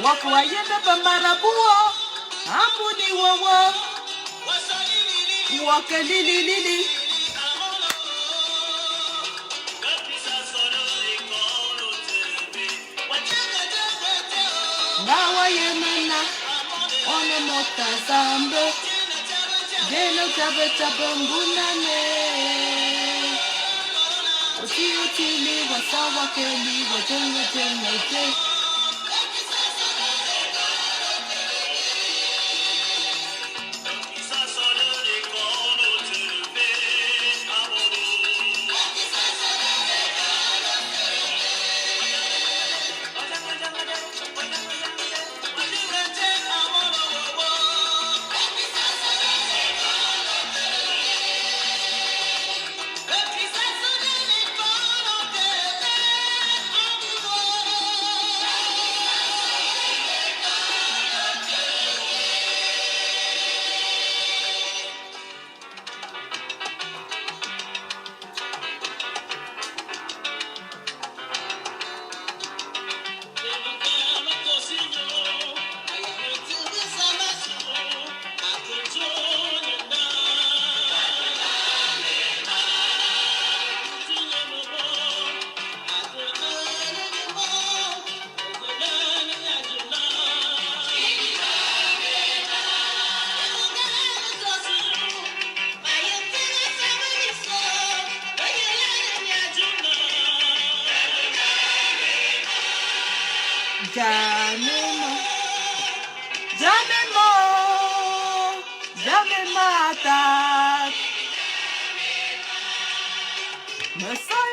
Wakwayenda pamarabuo, ambuni wowo, wakalililili. Ngawayemana, ono motazambe, deno tabe tabambunane. Otiotili wasawa keli, wajenga jenga. Jamais m'attaque. Messiah.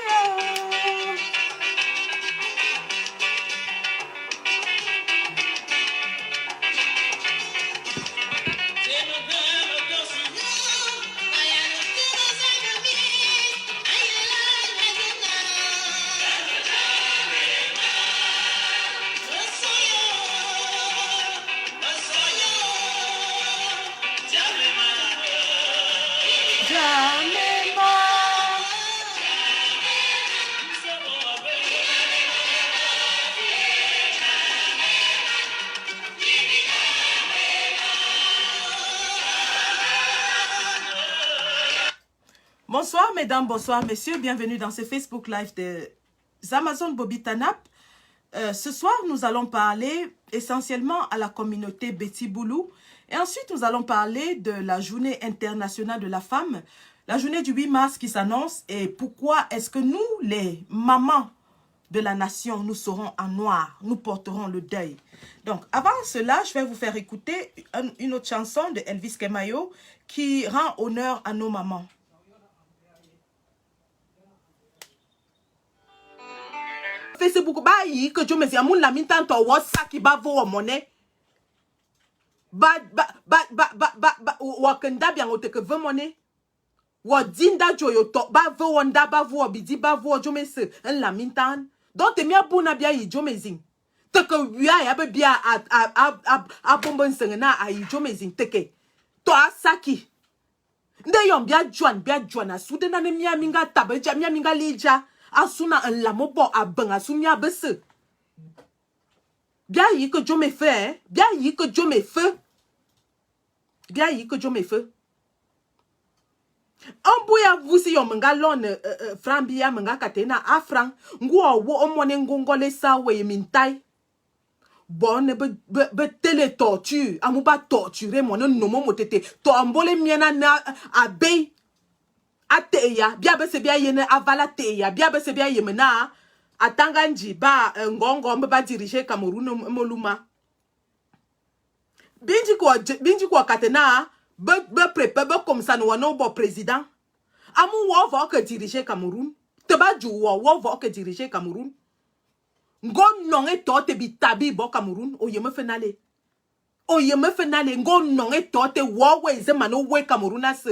Bonsoir mesdames, bonsoir messieurs, bienvenue dans ce Facebook Live des Amazones Bobby Tanap. Ce soir, nous allons parler essentiellement à la communauté Betty Boulou. Et ensuite, nous allons parler de la journée internationale de la femme, la journée du 8 mars qui s'annonce et pourquoi est-ce que nous, les mamans de la nation, nous serons en noir, nous porterons le deuil. Donc, avant cela, je vais vous faire écouter une autre chanson de Elvis Kemayo qui rend honneur à nos mamans. Facebook ba yi que je me dis amun la mintan to whatsapp ki ba vo monnaie ba wakenda bien ote que ve monnaie wa dinda joyo to ba vo wanda ba vo bidi ba vo jo me se en la mintan donc te mi abuna bia yi jo mezing te que wi ya be bia a bombon sengena a yi jo mezing te ke to asaki nde yom bia juan asude na ne mi aminga tabeja mi aminga lija asuna en la mobo a ben asumia bese. Bien yi que Dieu me fait, bien yi que Dieu me fait. Bien yi que Dieu me fait. Ambuya vusi yo menga lon frambia menga katena afran ngwo wo omone ngongole sa we mintai. bon be télé torture amu ba torturer mon no mo tete to ambole miena na abe ateya bia be se bia yene avala teya bia be se bia yemena atanga nji ba ngongo mbe ba diriger Cameroun moluma binji ko katena be prepare be comme ça no no bo président amu wo va que diriger Cameroun te ba ju wo va que diriger Cameroun ngo nonge tote bitabi bo Cameroun o yeme fenale ngo nonge tote wo we ze mano we Cameroun as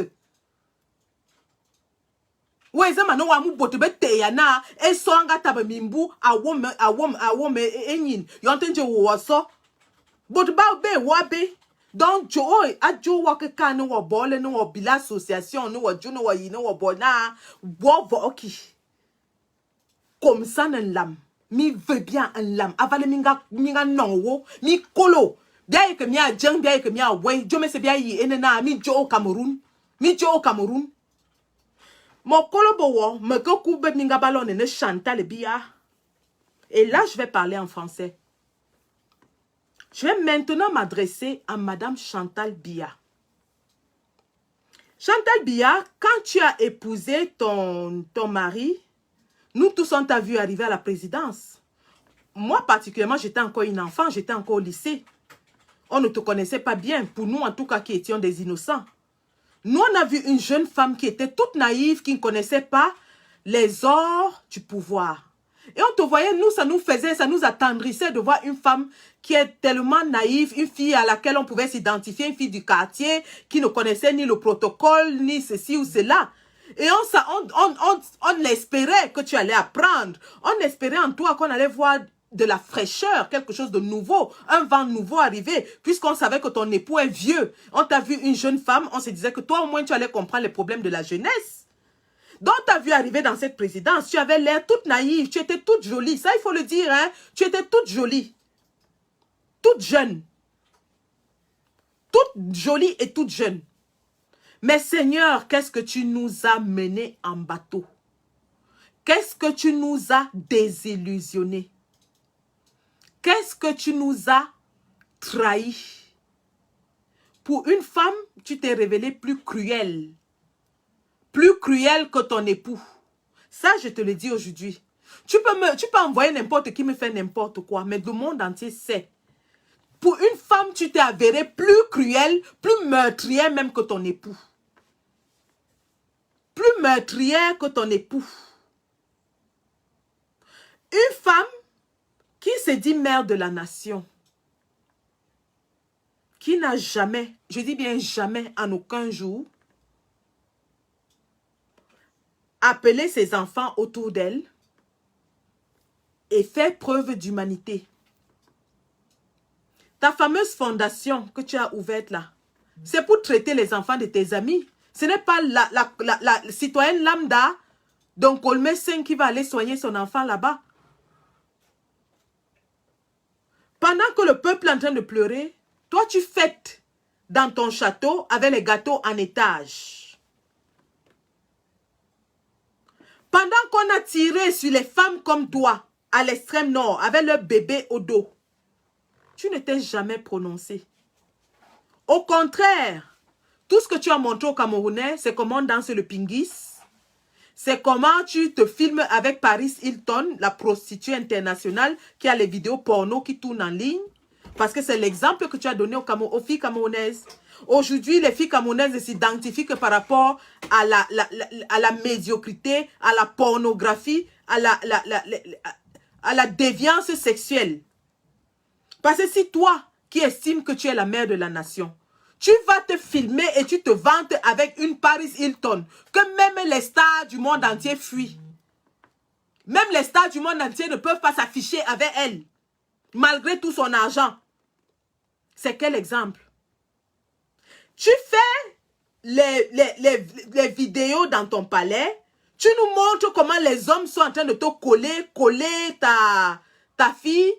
we ze mano wa mu boto bete ya na e so anga tabe mimbu awom enyin yontenje wo so boto ba be wo be donc jo ajo wa ke kan wo bole no wo bila association no wo juno wo yi no wo bona wo vo oki comme ça nan lam mi veut bien un lam avale minga non wo mi kolo bien que mi a jeng bien que mi a way jo me se bien yi enena mi jo au Cameroun mon kolo bo me ko kube minga ballon ne Chantal Biya. Et là je vais parler en français. Je vais maintenant m'adresser à madame Chantal Biya. Chantal Biya, quand tu as épousé ton mari, nous tous on t'a vu arriver à la présidence. Moi particulièrement, j'étais encore une enfant, j'étais encore au lycée. On ne te connaissait pas bien, pour nous en tout cas qui étions des innocents. Nous on a vu une jeune femme qui était toute naïve, qui ne connaissait pas les ors du pouvoir. Et on te voyait, nous, ça nous attendrissait de voir une femme qui est tellement naïve, une fille à laquelle on pouvait s'identifier, une fille du quartier, qui ne connaissait ni le protocole, ni ceci ou cela. Et on espérait que tu allais apprendre. On espérait en toi qu'on allait voir de la fraîcheur, quelque chose de nouveau, un vent nouveau arriver, puisqu'on savait que ton époux est vieux. On t'a vu une jeune femme, on se disait que toi au moins tu allais comprendre les problèmes de la jeunesse. Donc, tu as vu arriver dans cette présidence, tu avais l'air toute naïve, tu étais toute jolie. Ça, il faut le dire, hein. Tu étais toute jolie. Toute jeune. Toute jolie et toute jeune. Mais Seigneur, qu'est-ce que tu nous as menés en bateau? Qu'est-ce que tu nous as désillusionnés? Qu'est-ce que tu nous as trahis? Pour une femme, tu t'es révélée plus cruelle. Plus cruel que ton époux. Ça, je te le dis aujourd'hui. Tu peux envoyer n'importe qui me fait n'importe quoi, mais le monde entier sait. Pour une femme, tu t'es avérée plus cruelle, plus meurtrière même que ton époux. Plus meurtrière que ton époux. Une femme qui se dit mère de la nation, qui n'a jamais, je dis bien jamais, en aucun jour, appeler ses enfants autour d'elle et faire preuve d'humanité. Ta fameuse fondation que tu as ouverte là, c'est pour traiter les enfants de tes amis. Ce n'est pas la citoyenne lambda d'un Colmé 5 qui va aller soigner son enfant là-bas. Pendant que le peuple est en train de pleurer, toi tu fêtes dans ton château avec les gâteaux en étage. Pendant qu'on a tiré sur les femmes comme toi, à l'extrême nord, avec leur bébé au dos, tu ne t'es jamais prononcé. Au contraire, tout ce que tu as montré aux Camerounais, c'est comment on danse le pingis, c'est comment tu te filmes avec Paris Hilton, la prostituée internationale qui a les vidéos porno qui tournent en ligne, parce que c'est l'exemple que tu as donné aux filles camerounaises. Aujourd'hui, les filles camerounaises s'identifient que par rapport à la médiocrité, à la pornographie, à la déviance sexuelle. Parce que si toi, qui estimes que tu es la mère de la nation, tu vas te filmer et tu te vantes avec une Paris Hilton, que même les stars du monde entier fuient. Même les stars du monde entier ne peuvent pas s'afficher avec elle, malgré tout son argent. C'est quel exemple? Tu fais les vidéos dans ton palais. Tu nous montres comment les hommes sont en train de te coller ta fille.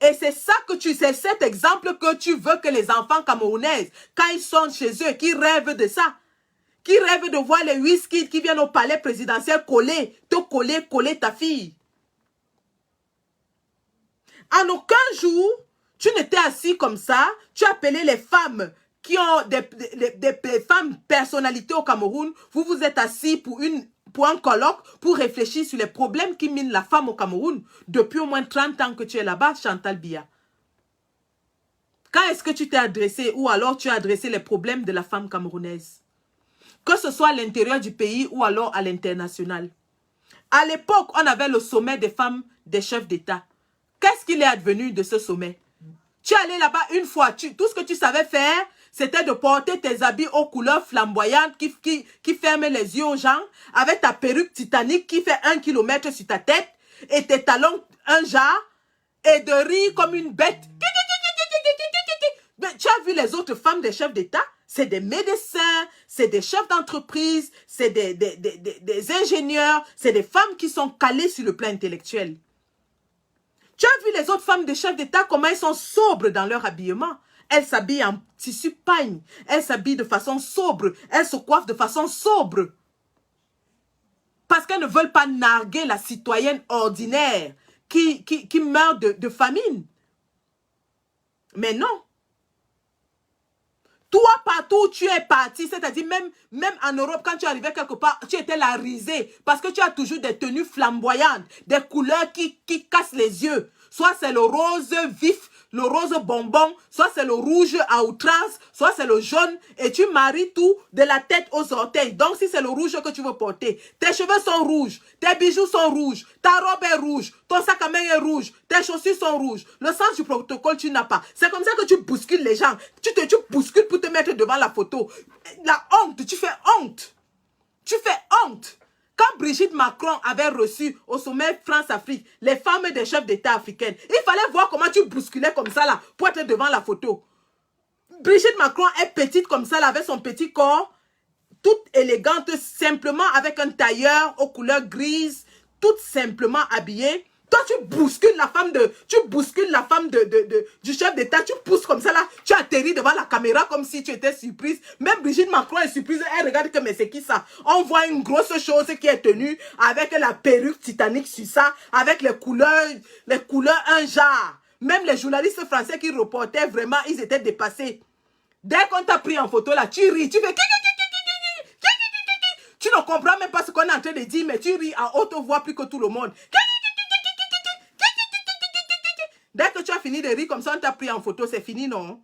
Et c'est ça que c'est cet exemple que tu veux que les enfants camerounaises, quand ils sont chez eux, qui rêvent de ça, qui rêvent de voir les whisky qui viennent au palais présidentiel coller ta fille. En aucun jour, tu n'étais assis comme ça, tu appelais les femmes qui ont des femmes personnalités au Cameroun, vous vous êtes assis pour un colloque, pour réfléchir sur les problèmes qui minent la femme au Cameroun. Depuis au moins 30 ans que tu es là-bas, Chantal Biya. Quand est-ce que tu t'es adressé, ou alors tu as adressé les problèmes de la femme camerounaise? Que ce soit à l'intérieur du pays ou alors à l'international. À l'époque, on avait le sommet des femmes des chefs d'État. Qu'est-ce qu'il est advenu de ce sommet? Tu es allé là-bas une fois, tout ce que tu savais faire, c'était de porter tes habits aux couleurs flamboyantes qui ferment les yeux aux gens, avec ta perruque titanique qui fait 1 kilomètre sur ta tête, et tes talons un jar, et de rire comme une bête. Mais tu as vu les autres femmes des chefs d'État? C'est des médecins, c'est des chefs d'entreprise, c'est des ingénieurs, c'est des femmes qui sont calées sur le plan intellectuel. Tu as vu les autres femmes des chefs d'État, comment elles sont sobres dans leur habillement? Elles s'habillent en tissu pagne, elles s'habillent de façon sobre, elles se coiffent de façon sobre. Parce qu'elles ne veulent pas narguer la citoyenne ordinaire qui meurt de famine. Mais non. Toi, partout où tu es parti, c'est-à-dire même en Europe, quand tu arrivais quelque part, tu étais la risée. Parce que tu as toujours des tenues flamboyantes, des couleurs qui cassent les yeux. Soit c'est le rose vif, le rose bonbon, soit c'est le rouge à outrance, soit c'est le jaune. Et tu maries tout de la tête aux orteils. Donc, si c'est le rouge que tu veux porter, tes cheveux sont rouges, tes bijoux sont rouges, ta robe est rouge, ton sac à main est rouge, tes chaussures sont rouges. Le sens du protocole, tu n'as pas. C'est comme ça que tu bouscules les gens. Tu bouscules pour te mettre devant la photo. La honte, tu fais honte. Tu fais honte. Quand Brigitte Macron avait reçu au sommet France-Afrique les femmes des chefs d'État africaines, il fallait voir comment tu bousculais comme ça là pour être devant la photo. Brigitte Macron est petite comme ça là, avec son petit corps, toute élégante, simplement avec un tailleur aux couleurs grises, toute simplement habillée. Toi, tu bouscules la femme du chef d'État, tu pousses comme ça là, tu atterris devant la caméra comme si tu étais surprise. Même Brigitte Macron est surprise, elle regarde que mais c'est qui ça? On voit une grosse chose qui est tenue avec la perruque titanique sur ça, avec les couleurs un genre. Même les journalistes français qui reportaient vraiment, ils étaient dépassés. Dès qu'on t'a pris en photo là, tu ris, tu fais... Tu ne comprends même pas ce qu'on est en train de dire, mais tu ris à haute voix plus que tout le monde. Dès que tu as fini de rire comme ça, on t'a pris en photo, c'est fini, non?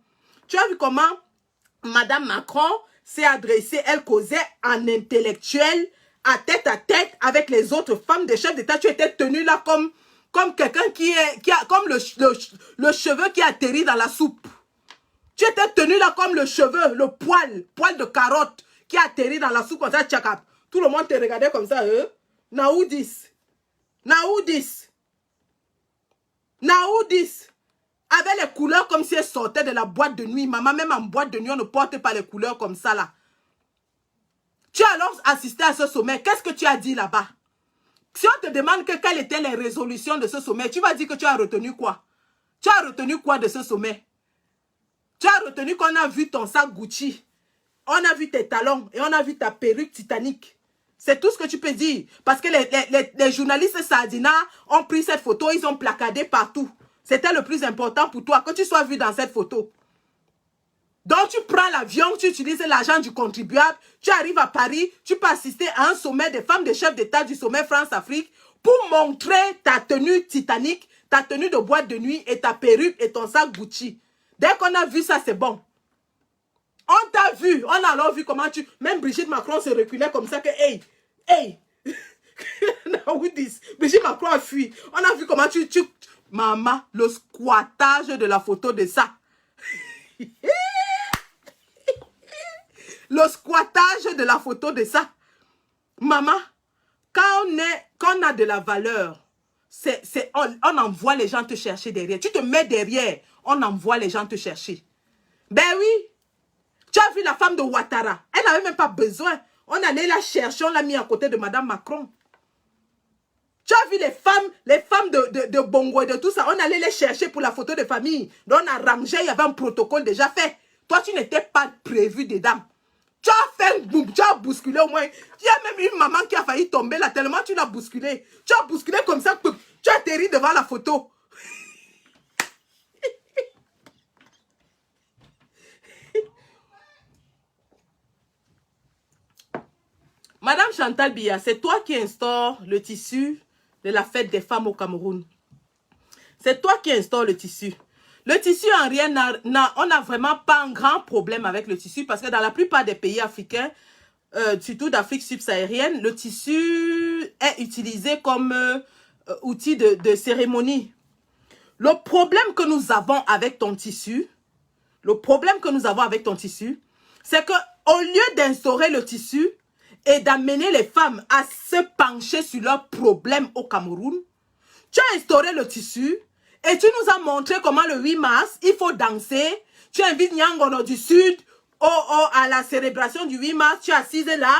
Tu as vu comment Madame Macron s'est adressée, elle causait en intellectuel, à tête avec les autres femmes des chefs d'État. Tu étais tenue là comme quelqu'un comme le cheveu qui atterrit dans la soupe. Tu étais tenue là comme le cheveu, le poil de carotte qui atterrit dans la soupe comme ça, tchakap. Tout le monde te regardait comme ça, Now this? Now this? Now this? Avec les couleurs comme si elles sortaient de la boîte de nuit. Maman, même en boîte de nuit, on ne porte pas les couleurs comme ça là. Tu as alors assisté à ce sommet. Qu'est-ce que tu as dit là-bas? Si on te demande quelles étaient les résolutions de ce sommet, tu vas dire que tu as retenu quoi? Tu as retenu quoi de ce sommet? Tu as retenu qu'on a vu ton sac Gucci. On a vu tes talons et on a vu ta perruque titanique. C'est tout ce que tu peux dire. Parce que les journalistes Sardina ont pris cette photo, ils ont placardé partout. C'était le plus important pour toi, que tu sois vu dans cette photo. Donc tu prends l'avion, tu utilises l'argent du contribuable, tu arrives à Paris, tu peux assister à un sommet des femmes des chefs d'État du sommet France-Afrique pour montrer ta tenue titanique, ta tenue de boîte de nuit et ta perruque et ton sac Gucci. Dès qu'on a vu ça, c'est bon. On t'a vu, on a alors vu comment tu... Même Brigitte Macron se reculait comme ça que, hey, now this. Brigitte Macron a fui. On a vu comment tu... Maman, le squattage de la photo de ça. Le squattage de la photo de ça. Maman, quand on a de la valeur, on envoie les gens te chercher derrière. Tu te mets derrière, on envoie les gens te chercher. Ben oui. Tu as vu la femme de Ouattara. Elle n'avait même pas besoin. On allait la chercher, on l'a mis à côté de Madame Macron. Tu as vu les femmes de Bongo et de tout ça. On allait les chercher pour la photo de famille. Donc on a rangé, il y avait un protocole déjà fait. Toi, tu n'étais pas prévu dedans. Tu as fait un boum, tu as bousculé au moins. Il y a même une maman qui a failli tomber là, tellement tu l'as bousculé. Tu as bousculé comme ça, tu as atterri devant la photo. Madame Chantal Biya, c'est toi qui instaure le tissu de la fête des femmes au Cameroun. C'est toi qui instaure le tissu. Le tissu en rien, on n'a vraiment pas un grand problème avec le tissu parce que dans la plupart des pays africains, surtout d'Afrique subsaharienne, le tissu est utilisé comme outil de cérémonie. Le problème que nous avons avec ton tissu, c'est que au lieu d'instaurer le tissu et d'amener les femmes à se pencher sur leurs problèmes au Cameroun, tu as instauré le tissu et tu nous as montré comment le 8 mars, il faut danser. Tu invites Nyangono du Sud à la célébration du 8 mars. Tu es assise là.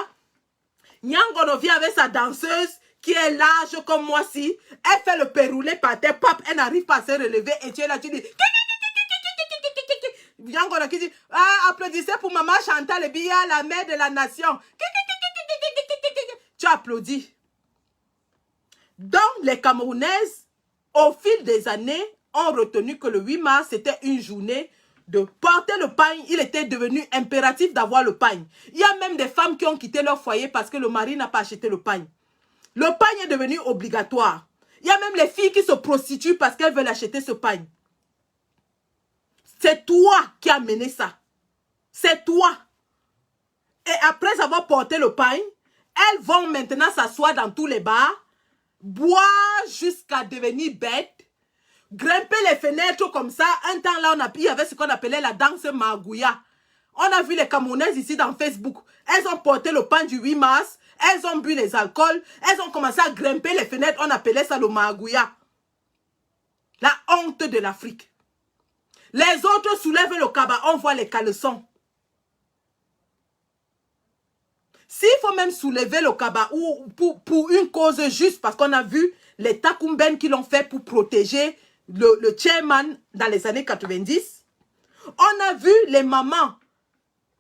Nyangono vient avec sa danseuse qui est large comme moi si. Elle fait le péroulé par terre. Pop, elle n'arrive pas à se relever. Et tu es là, tu dis... Nyangono qui dit, applaudissez pour maman Chantal Biya, la mère de la nation. Tu applaudis. Donc, les Camerounaises, au fil des années, ont retenu que le 8 mars, c'était une journée de porter le pagne. Il était devenu impératif d'avoir le pagne. Il y a même des femmes qui ont quitté leur foyer parce que le mari n'a pas acheté le pagne. Le pagne est devenu obligatoire. Il y a même les filles qui se prostituent parce qu'elles veulent acheter ce pagne. C'est toi qui as mené ça. C'est toi. Et après avoir porté le pagne, elles vont maintenant s'asseoir dans tous les bars, boire jusqu'à devenir bêtes, grimper les fenêtres comme ça. Un temps là, il y avait ce qu'on appelait la danse Magouya. On a vu les Camerounaises ici dans Facebook. Elles ont porté le pain du 8 mars, elles ont bu les alcools, elles ont commencé à grimper les fenêtres. On appelait ça le Magouya. La honte de l'Afrique. Les autres soulèvent le cabas, on voit les caleçons. S'il faut même soulever le cabas ou pour une cause juste, parce qu'on a vu les Takumben qui l'ont fait pour protéger le chairman dans les années 90. On a vu les mamans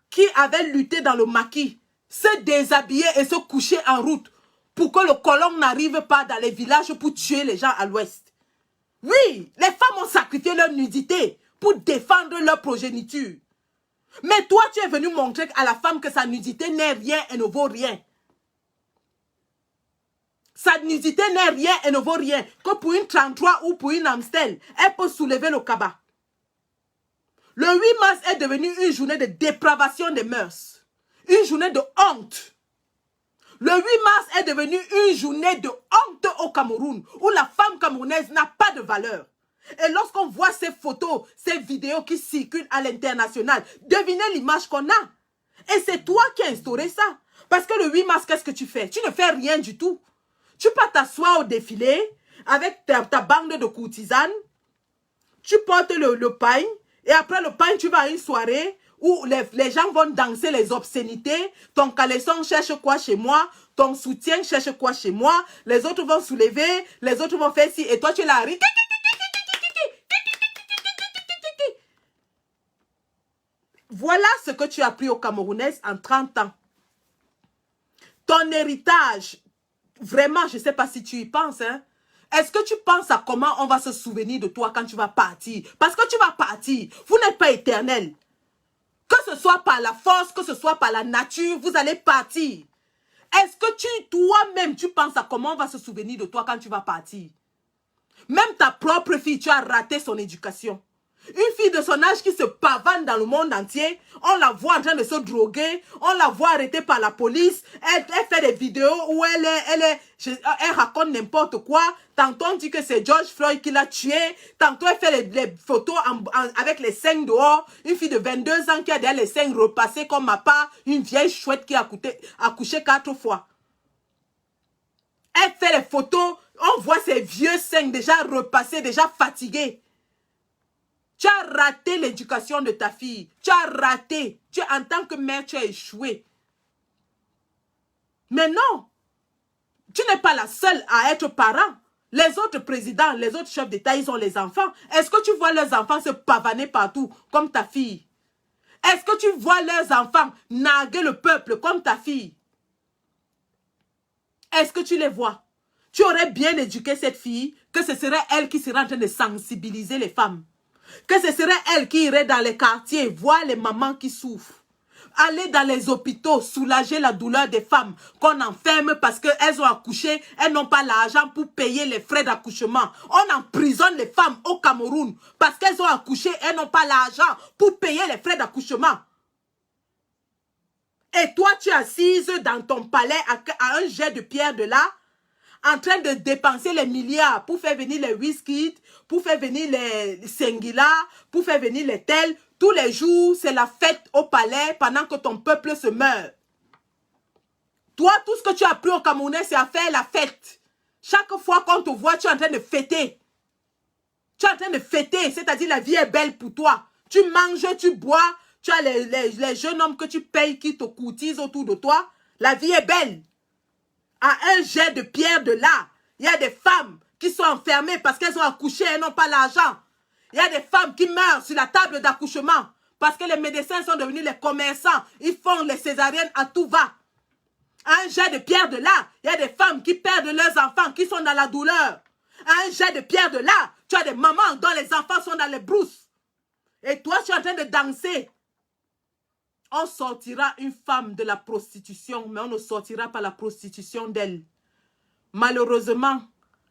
qui avaient lutté dans le maquis se déshabiller et se coucher en route pour que le colon n'arrive pas dans les villages pour tuer les gens à l'ouest. Oui, les femmes ont sacrifié leur nudité pour défendre leur progéniture. Mais toi, tu es venu montrer à la femme que sa nudité n'est rien et ne vaut rien. Sa nudité n'est rien et ne vaut rien. Que pour une 33 ou pour une Amstel, elle peut soulever le cabas. Le 8 mars est devenu une journée de dépravation des mœurs. Une journée de honte. Le 8 mars est devenu une journée de honte au Cameroun, où la femme camerounaise n'a pas de valeur. Et lorsqu'on voit ces photos, ces vidéos qui circulent à l'international, devinez l'image qu'on a. Et c'est toi qui as instauré ça. Parce que le 8 mars, qu'est-ce que tu fais? Tu ne fais rien du tout. Tu peux t'asseoir au défilé avec ta bande de courtisanes. Tu portes le pagne. Et après le pagne, tu vas à une soirée où les gens vont danser les obscénités. Ton caleçon cherche quoi chez moi? Ton soutien cherche quoi chez moi? Les autres vont soulever. Les autres vont faire ci. Et toi, tu es là. Voilà ce que tu as appris aux Camerounaises en 30 ans. Ton héritage, vraiment, je ne sais pas si tu y penses, hein. Est-ce que tu penses à comment on va se souvenir de toi quand tu vas partir? Parce que tu vas partir. Vous n'êtes pas éternel. Que ce soit par la force, que ce soit par la nature, vous allez partir. Est-ce que toi-même, tu penses à comment on va se souvenir de toi quand tu vas partir? Même ta propre fille, tu as raté son éducation. Une fille de son âge qui se pavane dans le monde entier, on la voit en train de se droguer, on la voit arrêtée par la police, elle fait des vidéos où elle raconte n'importe quoi. Tantôt on dit que c'est George Floyd qui l'a tué, tantôt elle fait les photos avec les seins dehors. Une fille de 22 ans qui a déjà les seins repassés comme ma part, une vieille chouette qui a accouché 4 fois. Elle fait les photos, on voit ses vieux seins déjà repassés, déjà fatigués. Tu as raté l'éducation de ta fille. Tu as raté. En tant que mère, tu as échoué. Mais non. Tu n'es pas la seule à être parent. Les autres présidents, les autres chefs d'État, ils ont les enfants. Est-ce que tu vois leurs enfants se pavaner partout comme ta fille? Est-ce que tu vois leurs enfants narguer le peuple comme ta fille? Est-ce que tu les vois? Tu aurais bien éduqué cette fille, que ce serait elle qui serait en train de sensibiliser les femmes. Que ce serait elle qui irait dans les quartiers voir les mamans qui souffrent. aller dans les hôpitaux, soulager la douleur des femmes qu'on enferme parce qu'elles ont accouché, elles n'ont pas l'argent pour payer les frais d'accouchement. On emprisonne les femmes au Cameroun parce qu'elles ont accouché, elles n'ont pas l'argent pour payer les frais d'accouchement. Et toi, tu es assise dans ton palais à un jet de pierre de là, en train de dépenser les milliards pour faire venir les whisky, pour faire venir les Singila, pour faire venir les tels. Tous les jours, c'est la fête au palais pendant que ton peuple se meurt. Toi, tout ce que tu as appris au Camerounais, c'est à faire la fête. Chaque fois qu'on te voit, tu es en train de fêter. Tu es en train de fêter, c'est-à-dire la vie est belle pour toi. Tu manges, tu bois, tu as les jeunes hommes que tu payes qui te courtisent autour de toi. La vie est belle. À un jet de pierre de là, il y a des femmes qui sont enfermées parce qu'elles ont accouché, elles n'ont pas l'argent. Il y a des femmes qui meurent sur la table d'accouchement parce que les médecins sont devenus les commerçants. Ils font les césariennes à tout va. À un jet de pierre de là, il y a des femmes qui perdent leurs enfants, qui sont dans la douleur. À un jet de pierre de là, tu as des mamans dont les enfants sont dans les brousses. Et toi, tu es en train de danser. On sortira une femme de la prostitution, mais on ne sortira pas la prostitution d'elle. Malheureusement,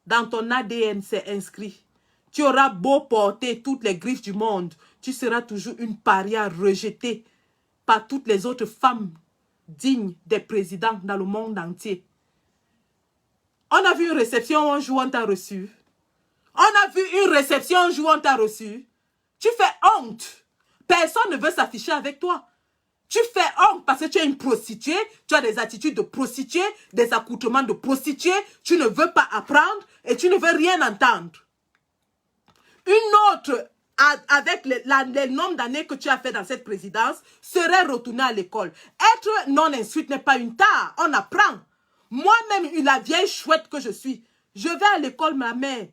dans ton ADN, c'est inscrit. Tu auras beau porter toutes les griffes du monde, tu seras toujours une paria rejetée par toutes les autres femmes dignes des présidents dans le monde entier. On a vu une réception un jour, on t'a reçu. On a vu une réception un jour, on t'a reçu. Tu fais honte. Personne ne veut s'afficher avec toi. Tu fais honte parce que tu es une prostituée, tu as des attitudes de prostituée, des accoutrements de prostituée, tu ne veux pas apprendre et tu ne veux rien entendre. Une autre, avec les nombre d'années que tu as fait dans cette présidence, serait retournée à l'école. Être non instruite n'est pas une tare, on apprend. Moi-même, la vieille chouette que je suis, je vais à l'école, ma mère.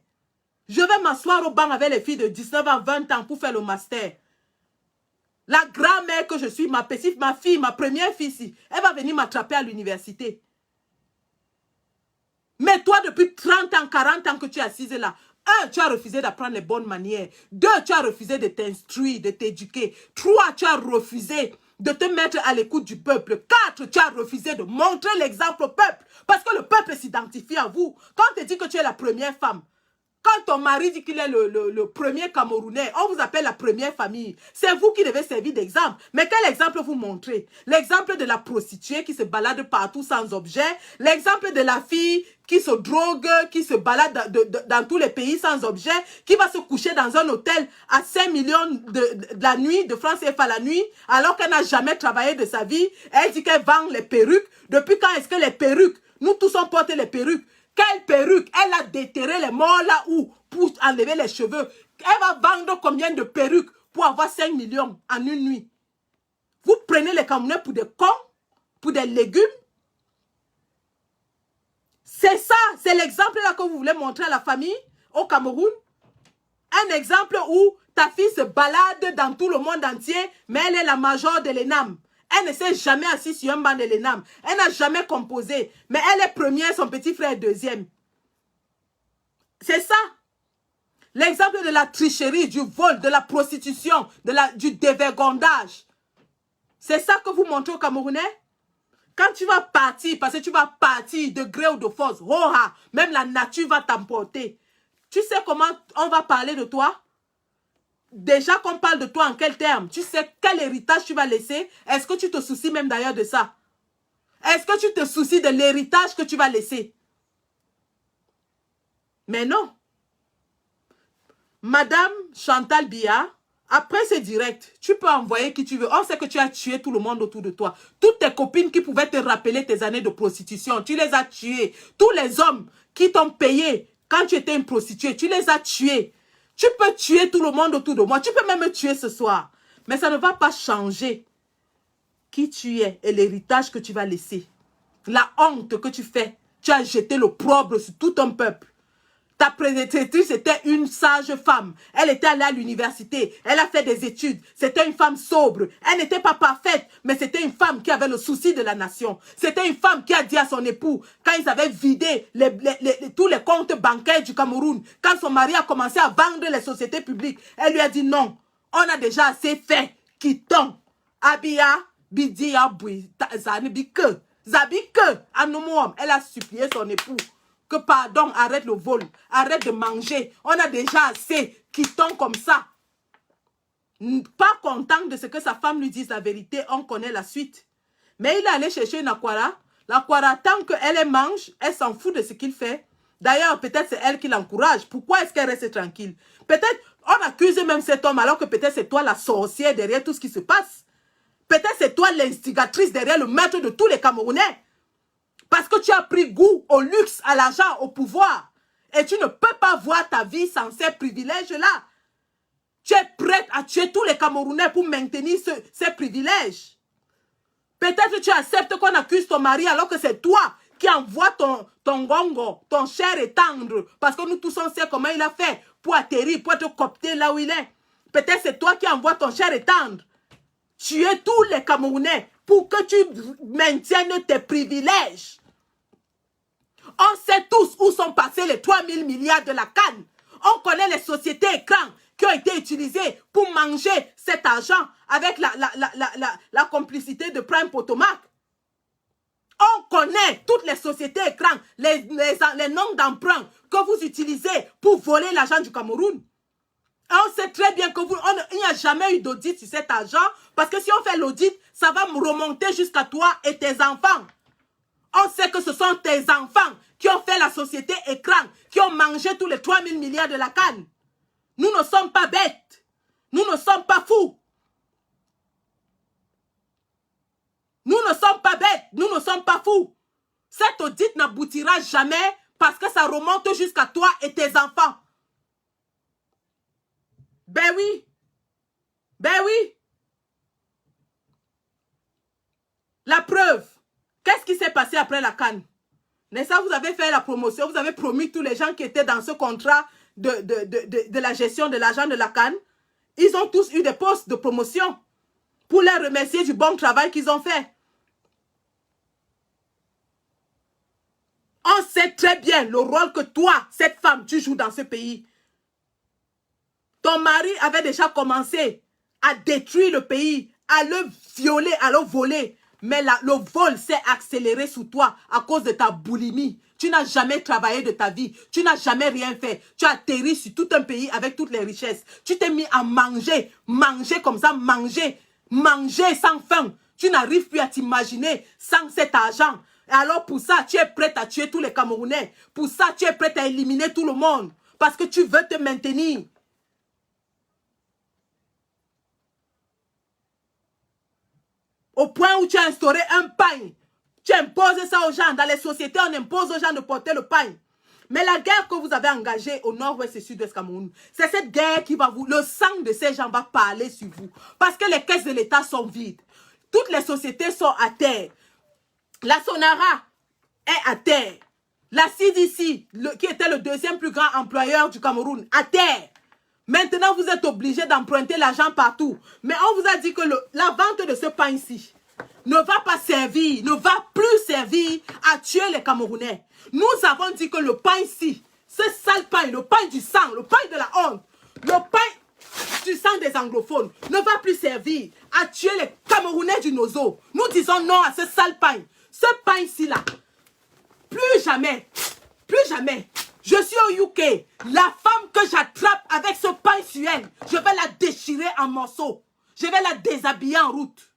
Je vais m'asseoir au banc avec les filles de 19 à 20 ans pour faire le master. La grand-mère que je suis, ma fille, ma première fille ici, elle va venir m'attraper à l'université. Mais toi, depuis 30 ans, 40 ans que tu es assise là, 1, tu as refusé d'apprendre les bonnes manières. 2, tu as refusé de t'instruire, de t'éduquer. 3, tu as refusé de te mettre à l'écoute du peuple. 4, tu as refusé de montrer l'exemple au peuple. Parce que le peuple s'identifie à vous. Quand on te dit que tu es la première femme, quand ton mari dit qu'il est le premier Camerounais, on vous appelle la première famille. C'est vous qui devez servir d'exemple. Mais quel exemple vous montrez? L'exemple de la prostituée qui se balade partout sans objet. L'exemple de la fille qui se drogue, qui se balade dans tous les pays sans objet, qui va se coucher dans un hôtel à 5 millions de la nuit, de francs CFA la nuit, alors qu'elle n'a jamais travaillé de sa vie. Elle dit qu'elle vend les perruques. Depuis quand est-ce que les perruques, nous tous on porte les perruques? Quelle perruque? Elle a déterré les morts là où pour enlever les cheveux. Elle va vendre combien de perruques pour avoir 5 millions en une nuit? Vous prenez les Camerounais pour des cons, pour des légumes. C'est ça, c'est l'exemple là que vous voulez montrer à la famille au Cameroun. Un exemple où ta fille se balade dans tout le monde entier, mais elle est la major de l'ENAM. Elle ne s'est jamais assise sur un banc de l'ENAM. Elle n'a jamais composé. Mais elle est première, son petit frère est deuxième. C'est ça. L'exemple de la tricherie, du vol, de la prostitution, du dévergondage. C'est ça que vous montrez aux Camerounais? Quand tu vas partir, parce que tu vas partir de gré ou de force, même la nature va t'emporter. Tu sais comment on va parler de toi? Déjà qu'on parle de toi en quels termes? Tu sais quel héritage tu vas laisser? Est-ce que tu te soucies même d'ailleurs de ça? Est-ce que tu te soucies de l'héritage que tu vas laisser? Mais non. Madame Chantal Biya, après ce direct, tu peux envoyer qui tu veux. On sait que tu as tué tout le monde autour de toi. Toutes tes copines qui pouvaient te rappeler tes années de prostitution, tu les as tuées. Tous les hommes qui t'ont payé quand tu étais une prostituée, tu les as tués. Tu peux tuer tout le monde autour de moi. Tu peux même me tuer ce soir. Mais ça ne va pas changer qui tu es et l'héritage que tu vas laisser. La honte que tu fais. Tu as jeté l'opprobre sur tout un peuple. Ta prédécessrice était une sage femme. Elle était allée à l'université. Elle a fait des études. C'était une femme sobre. Elle n'était pas parfaite, mais c'était une femme qui avait le souci de la nation. C'était une femme qui a dit à son époux, quand ils avaient vidé tous les comptes bancaires du Cameroun, quand son mari a commencé à vendre les sociétés publiques, elle lui a dit non, on a déjà assez fait. Quittons. Abia, Bidi Yaboui, Zani Bike. Zabike, Anoumouam, elle a supplié son époux que pardon, arrête le vol, arrête de manger. On a déjà assez, quittons comme ça. Pas content de ce que sa femme lui dise la vérité, on connaît la suite. Mais il est allé chercher une Aquara. L'Aquara, tant qu'elle mange, elle s'en fout de ce qu'il fait. D'ailleurs, peut-être c'est elle qui l'encourage. Pourquoi est-ce qu'elle reste tranquille? Peut-être, on accuse même cet homme alors que peut-être c'est toi la sorcière derrière tout ce qui se passe. Peut-être c'est toi l'instigatrice derrière le maître de tous les Camerounais. Parce que tu as pris goût au luxe, à l'argent, au pouvoir. Et tu ne peux pas voir ta vie sans ces privilèges-là. Tu es prête à tuer tous les Camerounais pour maintenir ces privilèges. Peut-être que tu acceptes qu'on accuse ton mari alors que c'est toi qui envoie ton gongo, ton cher et tendre. Parce que nous tous on sait comment il a fait pour atterrir, pour être coopté là où il est. Peut-être c'est toi qui envoie ton cher et tendre. Tuer tous les Camerounais pour que tu maintiennes tes privilèges. On sait tous où sont passés les 3 000 milliards de la canne. On connaît les sociétés écrans qui ont été utilisées pour manger cet argent avec la complicité de Prime Potomac. On connaît toutes les sociétés écrans, les noms d'emprunt que vous utilisez pour voler l'argent du Cameroun. Et on sait très bien que il n'y a jamais eu d'audit sur cet argent parce que si on fait l'audit, ça va remonter jusqu'à toi et tes enfants. On sait que ce sont tes enfants qui ont fait la société écran, qui ont mangé tous les 3 000 milliards de la canne. Nous ne sommes pas bêtes. Nous ne sommes pas fous. Nous ne sommes pas bêtes. Nous ne sommes pas fous. Cet audit n'aboutira jamais parce que ça remonte jusqu'à toi et tes enfants. Ben oui. Ben oui. La preuve. Qu'est-ce qui s'est passé après la canne? N'est-ce pas, vous avez fait la promotion, vous avez promis tous les gens qui étaient dans ce contrat de la gestion de l'argent de la canne. Ils ont tous eu des postes de promotion pour les remercier du bon travail qu'ils ont fait. On sait très bien le rôle que toi, cette femme, tu joues dans ce pays. Ton mari avait déjà commencé à détruire le pays, à le violer, à le voler. Mais le vol s'est accéléré sous toi à cause de ta boulimie. Tu n'as jamais travaillé de ta vie. Tu n'as jamais rien fait. Tu as atterri sur tout un pays avec toutes les richesses. Tu t'es mis à manger. Manger comme ça, manger. Manger sans faim. Tu n'arrives plus à t'imaginer sans cet argent. Et alors pour ça, tu es prête à tuer tous les Camerounais. Pour ça, tu es prête à éliminer tout le monde. Parce que tu veux te maintenir. Au point où tu as instauré un pain. Tu imposes ça aux gens. Dans les sociétés, on impose aux gens de porter le pain. Mais la guerre que vous avez engagée au nord-ouest et sud-ouest Cameroun, c'est cette guerre qui va vous... Le sang de ces gens va parler sur vous. Parce que les caisses de l'État sont vides. Toutes les sociétés sont à terre. La Sonara est à terre. La CDC, qui était le deuxième plus grand employeur du Cameroun, à terre. Maintenant, vous êtes obligé d'emprunter l'argent partout. Mais on vous a dit que la vente de ce pain-ci ne va pas servir, ne va plus servir à tuer les Camerounais. Nous avons dit que le pain-ci, ce sale pain, le pain du sang, le pain de la honte, le pain du sang des anglophones, ne va plus servir à tuer les Camerounais du Nozo. Nous disons non à ce sale pain. Ce pain-ci là, plus jamais, je suis au UK. La femme que j'attrape avec ce pain suel, je vais la déchirer en morceaux. Je vais la déshabiller en route.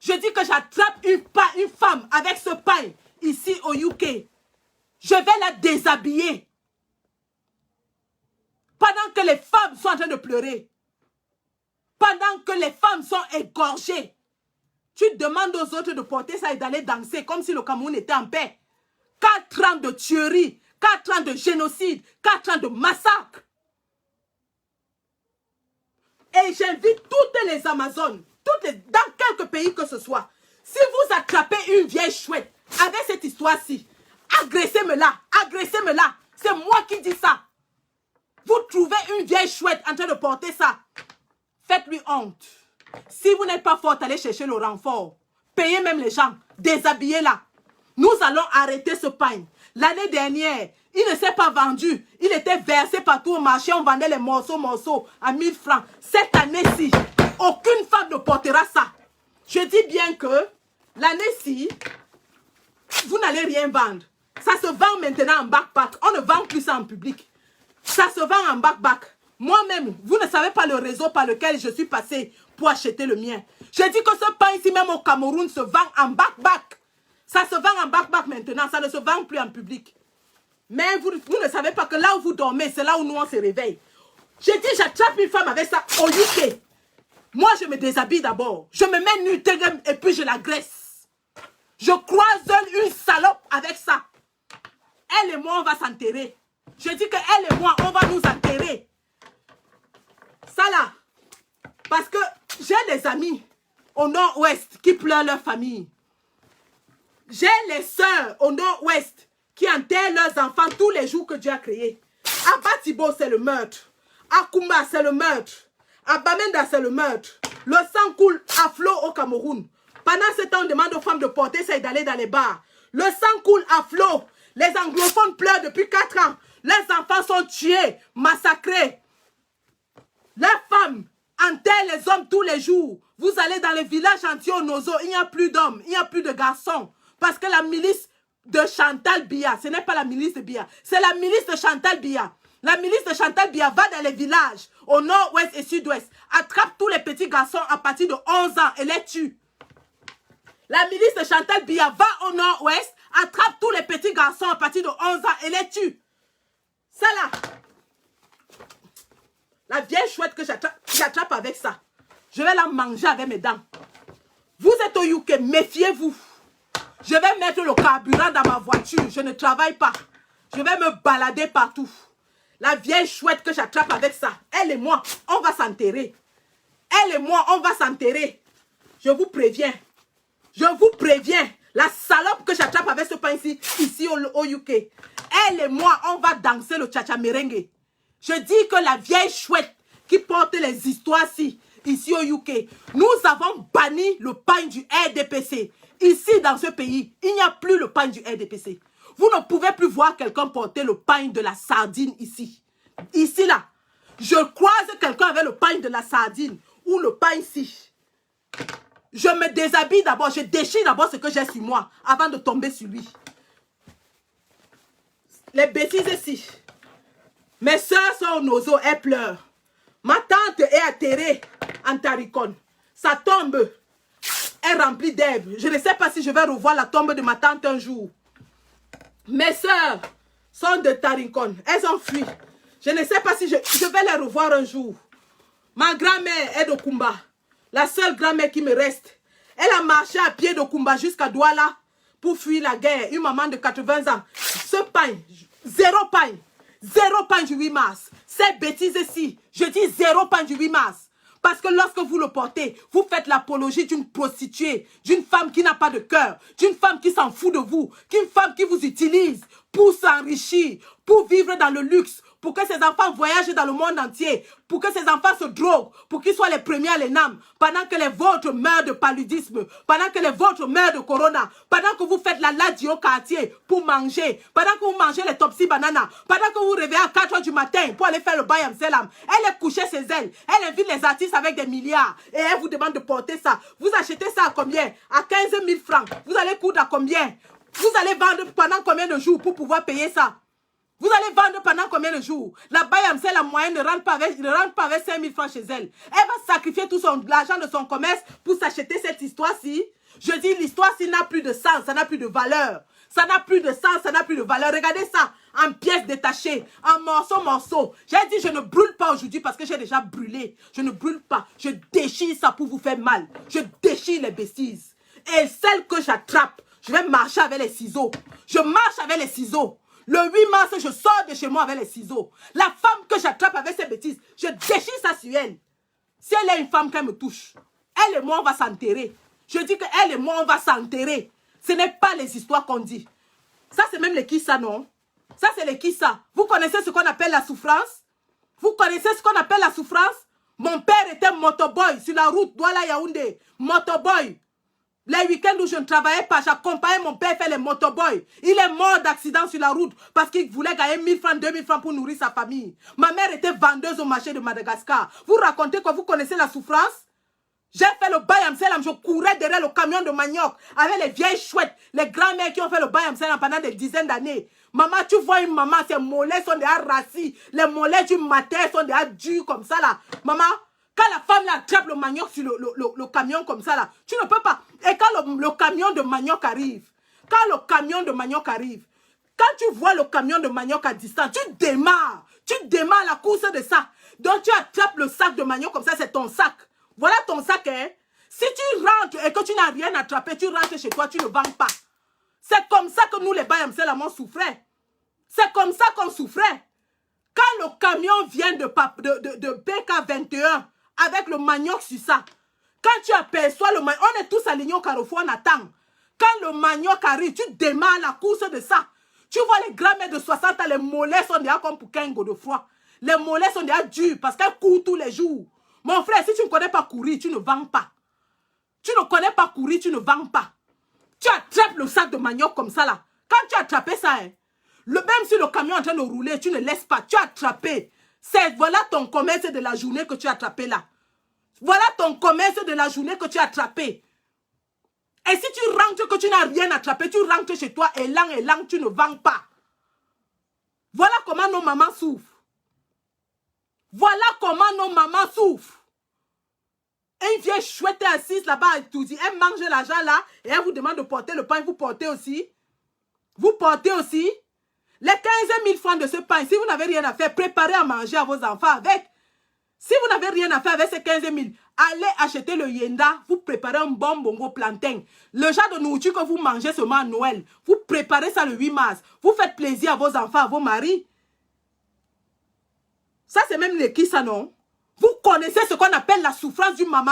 Je dis que j'attrape une femme avec ce pain ici au UK. Je vais la déshabiller. Pendant que les femmes sont en train de pleurer. Pendant que les femmes sont égorgées. Tu demandes aux autres de porter ça et d'aller danser comme si le Cameroun était en paix. 4 ans de tuerie, 4 ans de génocide, 4 ans de massacre. Et j'invite toutes les Amazones, dans quelques pays que ce soit, si vous attrapez une vieille chouette avec cette histoire-ci, agressez-me-la, agressez-me-la. C'est moi qui dis ça. Vous trouvez une vieille chouette en train de porter ça, faites-lui honte. Si vous n'êtes pas forte, allez chercher le renfort. Payez même les gens, déshabillez-la. Nous allons arrêter ce pain. L'année dernière, il ne s'est pas vendu. Il était versé partout au marché. On vendait les morceaux à 1000 francs. Cette année-ci, aucune femme ne portera ça. Je dis bien que l'année-ci, vous n'allez rien vendre. Ça se vend maintenant en backpack. On ne vend plus ça en public. Ça se vend en backpack. Moi-même, vous ne savez pas le réseau par lequel je suis passé pour acheter le mien. Je dis que ce pain ici, même au Cameroun, se vend en backpack. Ça se vend en backpack maintenant. Ça ne se vend plus en public. Mais vous ne savez pas que là où vous dormez, c'est là où nous on se réveille. Je dis, j'attrape une femme avec ça au UK. Moi, je me déshabille d'abord. Je me mets nu et puis je la graisse. Je croise une salope avec ça. Elle et moi, on va s'enterrer. Je dis que elle et moi, on va nous enterrer. Ça là. Parce que j'ai des amis au nord-ouest qui pleurent leur famille. J'ai les sœurs au nord-ouest qui enterrent leurs enfants tous les jours que Dieu a créés. À Batibo, c'est le meurtre. À Kumba, c'est le meurtre. À Bamenda, c'est le meurtre. Le sang coule à flot au Cameroun. Pendant ce temps, on demande aux femmes de porter ça et d'aller dans les bars. Le sang coule à flot. Les anglophones pleurent depuis 4 ans. Les enfants sont tués, massacrés. Les femmes enterrent les hommes tous les jours. Vous allez dans les villages entiers au Nozo, il n'y a plus d'hommes, il n'y a plus de garçons. Parce que la milice de Chantal Biya, ce n'est pas la milice de Biya, c'est la milice de Chantal Biya. La milice de Chantal Biya va dans les villages au nord-ouest et sud-ouest, attrape tous les petits garçons à partir de 11 ans et les tue. La milice de Chantal Biya va au nord-ouest, attrape tous les petits garçons à partir de 11 ans et les tue. Ça là, la vieille chouette que j'attrape avec ça, je vais la manger avec mes dents. Vous êtes au UK, méfiez-vous. Je vais mettre le carburant dans ma voiture, je ne travaille pas. Je vais me balader partout. La vieille chouette que j'attrape avec ça, elle et moi, on va s'enterrer. Elle et moi, on va s'enterrer. Je vous préviens. Je vous préviens. La salope que j'attrape avec ce pain ici au UK. Elle et moi, on va danser le tcha-tcha merengue. Je dis que la vieille chouette qui porte les histoires ici au UK, nous avons banni le pain du RDPC. Ici, dans ce pays, il n'y a plus le pain du RDPC. Vous ne pouvez plus voir quelqu'un porter le pain de la sardine ici. Ici, là. Je croise quelqu'un avec le pain de la sardine ou le pain ici. Je me déshabille d'abord. Je déchire d'abord ce que j'ai sur moi avant de tomber sur lui. Les bêtises ici. Mes soeurs sont au Nozo, elles pleurent. Ma tante est atterrée en Tarikon. Sa tombe est remplie d'herbes. Je ne sais pas si je vais revoir la tombe de ma tante un jour. Mes soeurs sont de Tarikon. Elles ont fui. Je ne sais pas si je vais les revoir un jour. Ma grand-mère est de Kumba. La seule grand-mère qui me reste. Elle a marché à pied de Kumba jusqu'à Douala pour fuir la guerre. Une maman de 80 ans. Ce pain, zéro pain. Zéro pain du 8 mars. Ces bêtises-ci, je dis zéro pain du 8 mars. Parce que lorsque vous le portez, vous faites l'apologie d'une prostituée, d'une femme qui n'a pas de cœur, d'une femme qui s'en fout de vous, d'une femme qui vous utilise pour s'enrichir, pour vivre dans le luxe, pour que ses enfants voyagent dans le monde entier, pour que ses enfants se droguent, pour qu'ils soient les premiers à l'ENAM, pendant que les vôtres meurent de paludisme, pendant que les vôtres meurent de corona, pendant que vous faites la ladie au quartier pour manger, pendant que vous mangez les topsy bananas, pendant que vous vous réveillez à 4 h du matin pour aller faire le bayam selam, elle est couchée chez elle, elle invite les artistes avec des milliards et elle vous demande de porter ça. Vous achetez ça à combien? À 15 000 francs. Vous allez coudre à combien? Vous allez vendre pendant combien de jours pour pouvoir payer ça? Vous allez vendre pendant combien de jours? La Bayamsel, la moyenne, ne rentre pas avec 5 000 francs chez elle. Elle va sacrifier tout l'argent de son commerce pour s'acheter cette histoire-ci. Je dis, l'histoire-ci n'a plus de sens, ça n'a plus de valeur. Ça n'a plus de sens, ça n'a plus de valeur. Regardez ça, en pièces détachées, en morceaux. J'ai dit, je ne brûle pas aujourd'hui parce que j'ai déjà brûlé. Je ne brûle pas. Je déchire ça pour vous faire mal. Je déchire les bêtises. Et celle que j'attrape, je vais marcher avec les ciseaux. Je marche avec les ciseaux. Le 8 mars, je sors de chez moi avec les ciseaux. La femme que j'attrape avec ses bêtises, je déchire ça sur elle. Si elle est une femme qui me touche, elle et moi, on va s'enterrer. Je dis que elle et moi, on va s'enterrer. Ce n'est pas les histoires qu'on dit. Ça, c'est même les Kissa, non? Ça, c'est les Kissa. Vous connaissez ce qu'on appelle la souffrance? Vous connaissez ce qu'on appelle la souffrance? Mon père était motoboy sur la route Douala-Yaoundé. Motoboy. Les week-ends où je ne travaillais pas, j'accompagnais mon père faire les motoboys. Il est mort d'accident sur la route parce qu'il voulait gagner 1 000 francs, 2 000 francs pour nourrir sa famille. Ma mère était vendeuse au marché de Madagascar. Vous racontez que vous connaissez la souffrance? J'ai fait le bayam selam, je courais derrière le camion de manioc avec les vieilles chouettes, les grands-mères qui ont fait le bayam selam pendant des dizaines d'années. Maman, tu vois une maman, ses mollets sont déjà rassis, les mollets du matin sont déjà durs comme ça là. Maman, quand la femme là, attrape le manioc sur le camion comme ça là, tu ne peux pas. Et quand le camion de manioc arrive, quand tu vois le camion de manioc à distance, tu démarres la course de ça. Donc tu attrapes le sac de manioc comme ça, c'est ton sac. Voilà ton sac, hein. Si tu rentres et que tu n'as rien attrapé, tu rentres chez toi, tu ne vends pas. C'est comme ça que nous, les Bayamsel, on souffrait. C'est comme ça qu'on souffrait. Quand le camion vient de PK21 avec le manioc sur ça, quand tu aperçois le manioc, on est tous alignés au carrefour, on attend. Quand le manioc arrive, tu démarres la course de ça. Tu vois les grands-mères de 60 ans, les mollets sont déjà comme pour Kengo de froid. Les mollets sont déjà durs parce qu'elles courent tous les jours. Mon frère, si tu ne connais pas courir, tu ne vends pas. Tu ne connais pas courir, tu ne vends pas. Tu attrapes le sac de manioc comme ça là. Quand tu as attrapé ça, hein, même si le camion est en train de rouler, tu ne laisses pas. Tu as attrapé. Voilà ton commerce de la journée que tu as attrapé là. Voilà ton commerce de la journée que tu as attrapé. Et si tu rentres que tu n'as rien attrapé, tu rentres chez toi et là, tu ne vends pas. Voilà comment nos mamans souffrent. Voilà comment nos mamans souffrent. Et une vieille chouette est assise là-bas, elle tout dit, elle mange l'argent là, et elle vous demande de porter le pain, vous portez aussi. Vous portez aussi. Les 15 000 francs de ce pain, si vous n'avez rien à faire, préparez à manger à vos enfants avec. Si vous n'avez rien à faire avec ces 15 000, allez acheter le yenda, vous préparez un bon bongo plantain. Le genre de nourriture que vous mangez seulement à Noël, vous préparez ça le 8 mars. Vous faites plaisir à vos enfants, à vos maris. Ça, c'est même les qui ça, non? Vous connaissez ce qu'on appelle la souffrance d'une maman?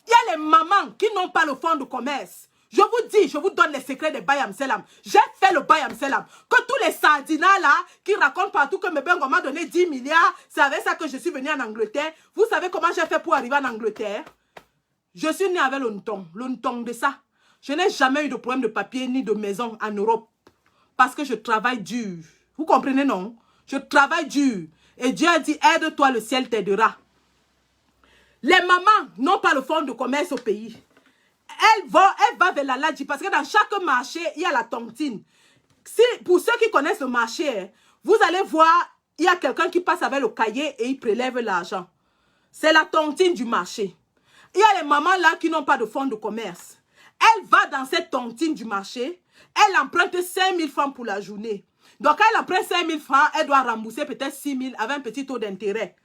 Il y a les mamans qui n'ont pas le fonds de commerce. Je vous dis, je vous donne les secrets des Bayam Selam. J'ai fait le Bayam Selam. Que tous les sardinats là, qui racontent partout que mes bengo m'a donné 10 milliards, c'est avec ça que je suis venu en Angleterre. Vous savez comment j'ai fait pour arriver en Angleterre? Je suis né avec le ntong de ça. Je n'ai jamais eu de problème de papier ni de maison en Europe. Parce que je travaille dur. Vous comprenez, non? Je travaille dur. Et Dieu a dit, aide-toi, le ciel t'aidera. Les mamans n'ont pas le fonds de commerce au pays. Elle va vers la ladji parce que dans chaque marché, il y a la tontine. Pour ceux qui connaissent le marché, vous allez voir, il y a quelqu'un qui passe avec le cahier et il prélève l'argent. C'est la tontine du marché. Il y a les mamans là qui n'ont pas de fonds de commerce. Elle va dans cette tontine du marché, elle emprunte 5 000 francs pour la journée. Donc quand elle emprunte 5 000 francs, elle doit rembourser peut-être 6 000 avec un petit taux d'intérêt.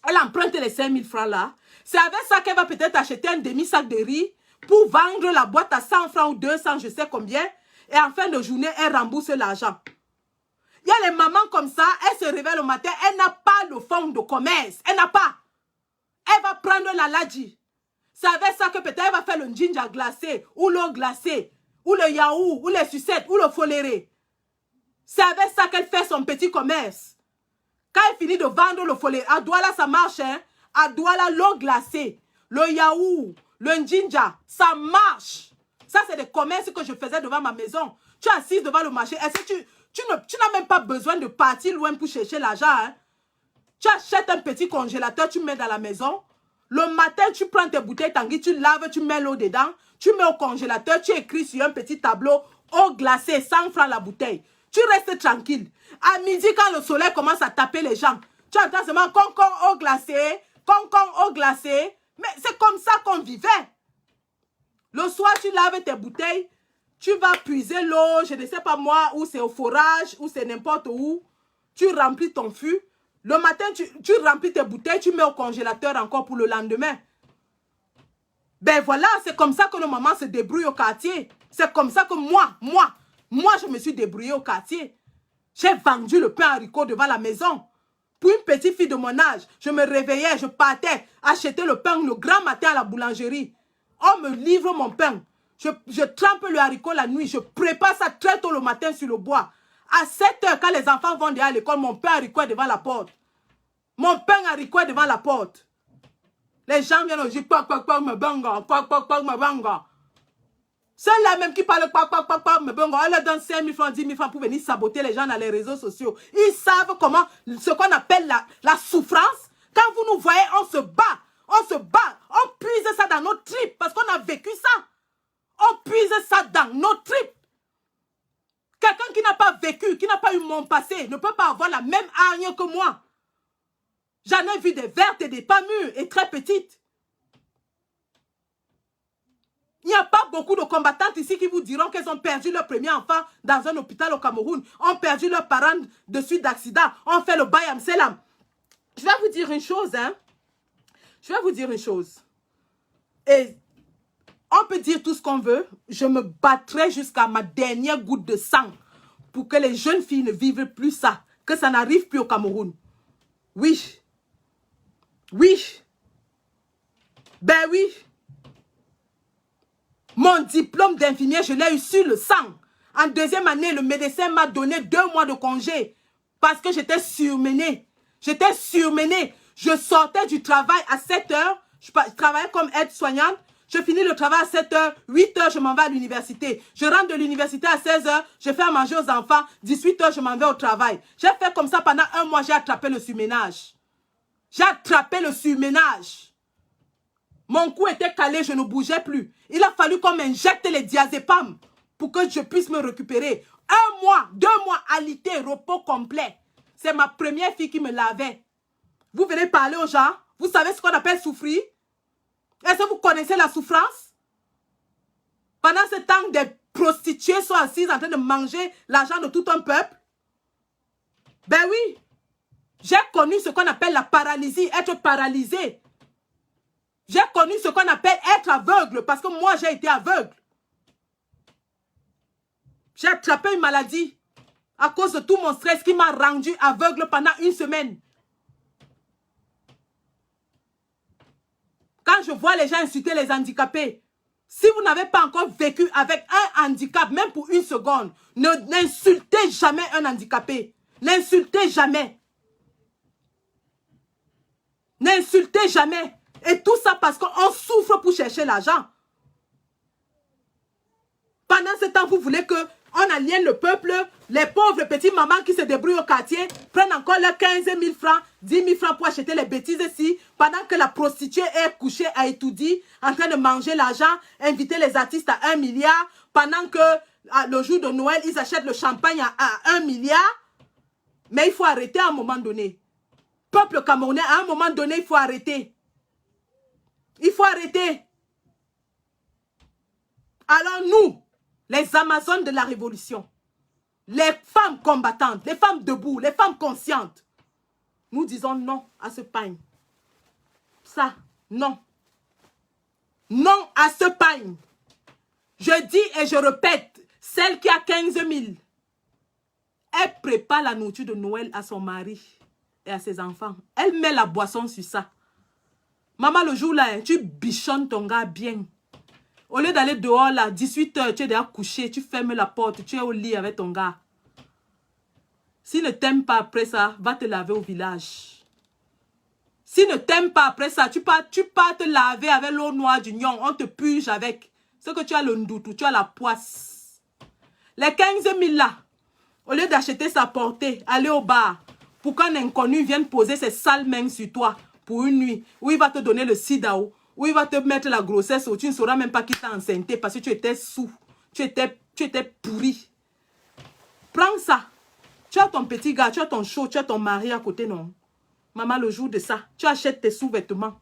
Elle emprunte les 5 000 francs là. C'est avec ça qu'elle va peut-être acheter un demi-sac de riz pour vendre la boîte à 100 francs ou 200, je sais combien. Et en fin de journée, elle rembourse l'argent. Il y a les mamans comme ça, elle se réveille le matin, elle n'a pas le fonds de commerce. Elle n'a pas. Elle va prendre la ladji. C'est avec ça que peut-être elle va faire le ginger glacé, ou l'eau glacée, ou le yaourt, ou les sucettes, ou le foléré. C'est avec ça qu'elle fait son petit commerce. Quand elle finit de vendre le foléré, à Douala ça marche, hein. À Douala, l'eau glacée, le yaourt, le ginger, ça marche. Ça, c'est des commerces que je faisais devant ma maison. Tu es assise devant le marché. Est-ce que tu n'as même pas besoin de partir loin pour chercher l'argent, hein? Tu achètes un petit congélateur, tu mets dans la maison. Le matin, tu prends tes bouteilles Tanguy, tu laves, tu mets l'eau dedans. Tu mets au congélateur, tu écris sur un petit tableau, eau glacée, 100 francs la bouteille. Tu restes tranquille. À midi, quand le soleil commence à taper les gens, tu entends seulement concon, eau glacée, concon, eau glacée. Mais c'est comme ça qu'on vivait. Le soir, tu laves tes bouteilles, tu vas puiser l'eau, je ne sais pas moi, ou c'est au forage, ou c'est n'importe où. Tu remplis ton fût. Le matin, tu remplis tes bouteilles, tu mets au congélateur encore pour le lendemain. Ben voilà, c'est comme ça que nos mamans se débrouillent au quartier. C'est comme ça que moi, je me suis débrouillée au quartier. J'ai vendu le pain haricot devant la maison. Pour une petite fille de mon âge, je me réveillais, je partais acheter le pain le grand matin à la boulangerie. On me livre mon pain. Je trempe le haricot la nuit. Je prépare ça très tôt le matin sur le bois. À 7 h, quand les enfants vont déjà à l'école, mon pain haricot est devant la porte. Mon pain haricot est devant la porte. Les gens viennent dire, me banga. Ceux-là même qui parlent, me banga, on leur donne 5 000 francs, 10 000 francs pour venir saboter les gens dans les réseaux sociaux. Ils savent comment, ce qu'on appelle la souffrance. Quand vous nous voyez, on se bat. On se bat. On puise ça dans nos tripes parce qu'on a vécu ça. On puise ça dans nos tripes. Quelqu'un qui n'a pas vécu, qui n'a pas eu mon passé, ne peut pas avoir la même hargne que moi. J'en ai vu des vertes et des pas mûres et très petites. Il n'y a pas beaucoup de combattantes ici qui vous diront qu'elles ont perdu leur premier enfant dans un hôpital au Cameroun. Ont perdu leurs parents de suite d'accident. Ont fait le bayam selam. Je vais vous dire une chose, hein. Je vais vous dire une chose. Et on peut dire tout ce qu'on veut. Je me battrai jusqu'à ma dernière goutte de sang pour que les jeunes filles ne vivent plus ça. Que ça n'arrive plus au Cameroun. Oui. Oui. Ben oui. Mon diplôme d'infirmière, je l'ai eu sur le sang. En deuxième année, le médecin m'a donné 2 mois de congé parce que j'étais surmenée. J'étais surmenée. Je sortais du travail à 7 h. Je travaillais comme aide-soignante. Je finis le travail à 7 h. 8 h, je m'en vais à l'université. Je rentre de l'université à 16 h. Je fais à manger aux enfants. 18 h, je m'en vais au travail. J'ai fait comme ça pendant 1 mois. J'ai attrapé le surménage. J'ai attrapé le surménage. Mon cou était calé, je ne bougeais plus. Il a fallu qu'on m'injecte les diazépam pour que je puisse me récupérer. 1 mois, 2 mois, alité, repos complet. C'est ma première fille qui me lavait. Vous venez parler aux gens. Vous savez ce qu'on appelle souffrir? Est-ce que vous connaissez la souffrance? Pendant ce temps, des prostituées sont assises en train de manger l'argent de tout un peuple. Ben oui. J'ai connu ce qu'on appelle la paralysie, être paralysé. J'ai connu ce qu'on appelle être aveugle parce que moi, j'ai été aveugle. J'ai attrapé une maladie à cause de tout mon stress qui m'a rendu aveugle pendant 1 semaine. Quand je vois les gens insulter les handicapés, si vous n'avez pas encore vécu avec un handicap, même pour 1 seconde, n'insultez jamais un handicapé. N'insultez jamais. N'insultez jamais. Et tout ça parce qu'on souffre pour chercher l'argent. Pendant ce temps, vous voulez qu'on aliène le peuple, les pauvres petites mamans qui se débrouillent au quartier, prennent encore leurs 15 000 francs, 10 000 francs pour acheter les bêtises ici, pendant que la prostituée est couchée à étudier, en train de manger l'argent, inviter les artistes à 1 milliard, pendant que le jour de Noël, ils achètent le champagne à 1 milliard. Mais il faut arrêter à un moment donné. Peuple camerounais, à un moment donné, il faut arrêter. Il faut arrêter. Alors nous, les Amazones de la Révolution, les femmes combattantes, les femmes debout, les femmes conscientes, nous disons non à ce pain. Ça, non. Non à ce pain. Je dis et je répète, celle qui a 15 000, elle prépare la nourriture de Noël à son mari et à ses enfants. Elle met la boisson sur ça. Maman, le jour là, tu bichonnes ton gars bien. Au lieu d'aller dehors là, 18 h, tu es déjà couché, tu fermes la porte, tu es au lit avec ton gars. S'il ne t'aime pas après ça, va te laver au village. S'il ne t'aime pas après ça, tu pars te laver avec l'eau noire du Nyon, on te puge avec. C'est que tu as le ndoutou, tu as la poisse. Les 15 000 là, au lieu d'acheter sa portée, aller au bar, pour qu'un inconnu vienne poser ses sales mains sur toi pour une nuit, où il va te donner le sida, où il va te mettre la grossesse, où tu ne sauras même pas qui t'a enceinté parce que tu étais sous, tu étais pourri. Prends ça. Tu as ton petit gars, tu as ton chaud, tu as ton mari à côté, non? Maman, le jour de ça, tu achètes tes sous-vêtements.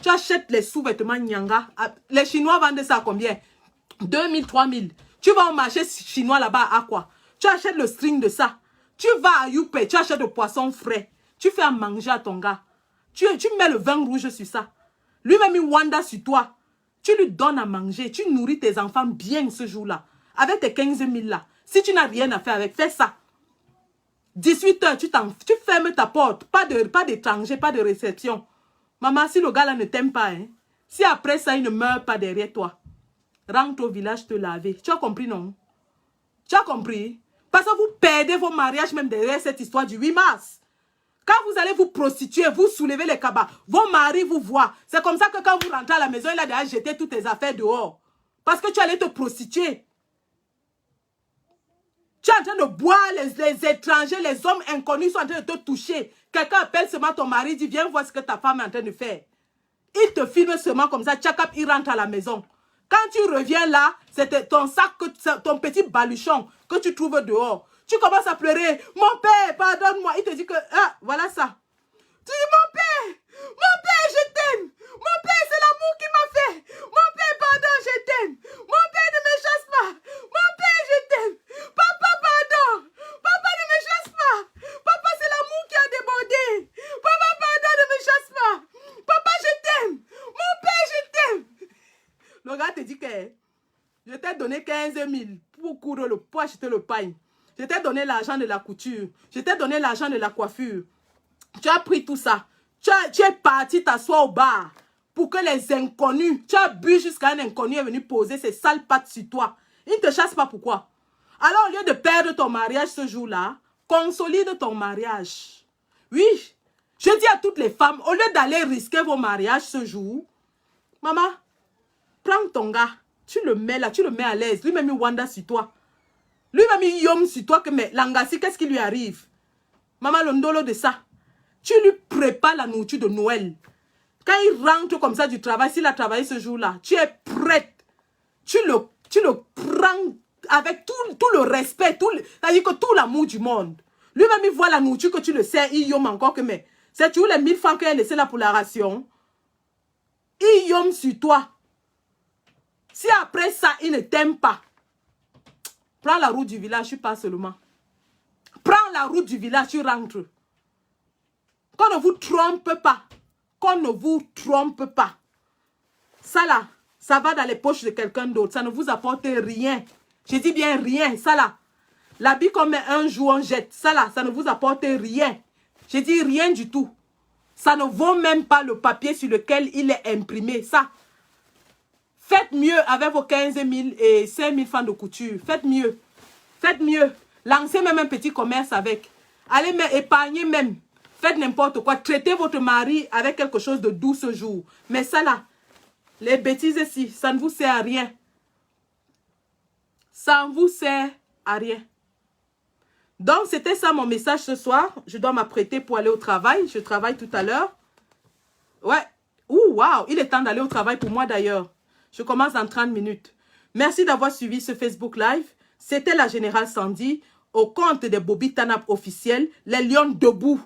Tu achètes les sous-vêtements Nyanga. Les Chinois vendent ça à combien? 2 000, 3 000. Tu vas au marché chinois là-bas à quoi? Tu achètes le string de ça. Tu vas à Youpé, tu achètes le poisson frais. Tu fais à manger à ton gars. Tu mets le vin rouge sur ça. Lui-même, il wanda sur toi. Tu lui donnes à manger. Tu nourris tes enfants bien ce jour-là. Avec tes 15 000 là. Si tu n'as rien à faire avec, fais ça. 18 h, tu fermes ta porte. Pas d'étranger, pas de réception. Maman, si le gars là ne t'aime pas, hein, si après ça, il ne meurt pas derrière toi, rentre au village te laver. Tu as compris, non? Tu as compris? Parce que vous perdez vos mariages même derrière cette histoire du 8 mars. Quand vous allez vous prostituer, vous soulevez les cabas, vos maris vous voient. C'est comme ça que quand vous rentrez à la maison, il a déjà jeté toutes tes affaires dehors. Parce que tu allais te prostituer. Tu es en train de boire, les étrangers, les hommes inconnus sont en train de te toucher. Quelqu'un appelle seulement ton mari, dit viens voir ce que ta femme est en train de faire. Il te filme seulement comme ça, tchakap, il rentre à la maison. Quand tu reviens là, c'était ton sac, ton petit baluchon que tu trouves dehors. Tu commences à pleurer. Mon père, pardonne-moi. Il te dit que, ah, voilà ça. Tu dis, mon père, je t'aime. Mon père, c'est l'amour qui m'a fait. Mon père, pardon, je t'aime. Mon père, ne me chasse pas. Mon père, je t'aime. Papa, pardon. Papa, ne me chasse pas. Papa, c'est l'amour qui a débordé. Papa, pardon, ne me chasse pas. Papa, je t'aime. Mon père, je t'aime. Le gars te dit que je t'ai donné 15 000 pour coudre pour acheter le pain. Je t'ai donné l'argent de la couture. Je t'ai donné l'argent de la coiffure. Tu as pris tout ça. Tu es parti t'asseoir au bar pour que les inconnus, tu as bu jusqu'à un inconnu est venu poser ses sales pattes sur toi. Il ne te chasse pas, pourquoi? Alors, au lieu de perdre ton mariage ce jour-là, consolide ton mariage. Oui, je dis à toutes les femmes, au lieu d'aller risquer vos mariages ce jour, maman, prends ton gars, tu le mets là, tu le mets à l'aise. Lui-même, il wanda sur toi. Lui-même, il yom sur toi que, mais Langassi, qu'est-ce qui lui arrive? Maman, le ndolo de ça. Tu lui prépares la nourriture de Noël. Quand il rentre comme ça du travail, s'il a travaillé ce jour-là, tu es prête. Tu le prends avec tout le respect, c'est-à-dire que tout l'amour du monde. Lui-même, il voit la nourriture que tu le sais, il yom encore que, mais c'est toujours les 1000 francs qu'il a laissé là pour la ration. Il yom sur toi. Si après ça, il ne t'aime pas, prends la route du village, tu pars seulement. Prends la route du village, tu rentres. Qu'on ne vous trompe pas. Qu'on ne vous trompe pas. Ça là, ça va dans les poches de quelqu'un d'autre. Ça ne vous apporte rien. Je dis bien rien. Ça là, l'habit qu'on met un jour, on jette. Ça là, ça ne vous apporte rien. Je dis rien du tout. Ça ne vaut même pas le papier sur lequel il est imprimé. Ça. Faites mieux avec vos 15 000 et 5 000 francs de couture. Faites mieux. Faites mieux. Lancez même un petit commerce avec. Allez épargner même. Faites n'importe quoi. Traitez votre mari avec quelque chose de doux ce jour. Mais ça là, les bêtises ici, ça ne vous sert à rien. Ça ne vous sert à rien. Donc, c'était ça mon message ce soir. Je dois m'apprêter pour aller au travail. Je travaille tout à l'heure. Ouais. Ouh, waouh. Il est temps d'aller au travail pour moi d'ailleurs. Je commence dans 30 minutes. Merci d'avoir suivi ce Facebook Live. C'était la Générale Sandy au compte des Bobby Tanap officiels. Les lions debout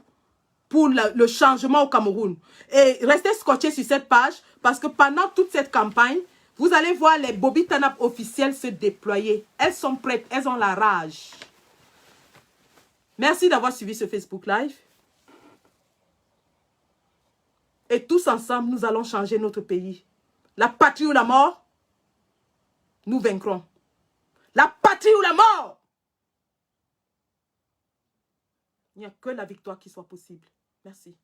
pour le changement au Cameroun. Et restez scotchés sur cette page parce que pendant toute cette campagne, vous allez voir les Bobby Tanap officiels se déployer. Elles sont prêtes, elles ont la rage. Merci d'avoir suivi ce Facebook Live. Et tous ensemble, nous allons changer notre pays. La patrie ou la mort, nous vaincrons. La patrie ou la mort. Il n'y a que la victoire qui soit possible. Merci.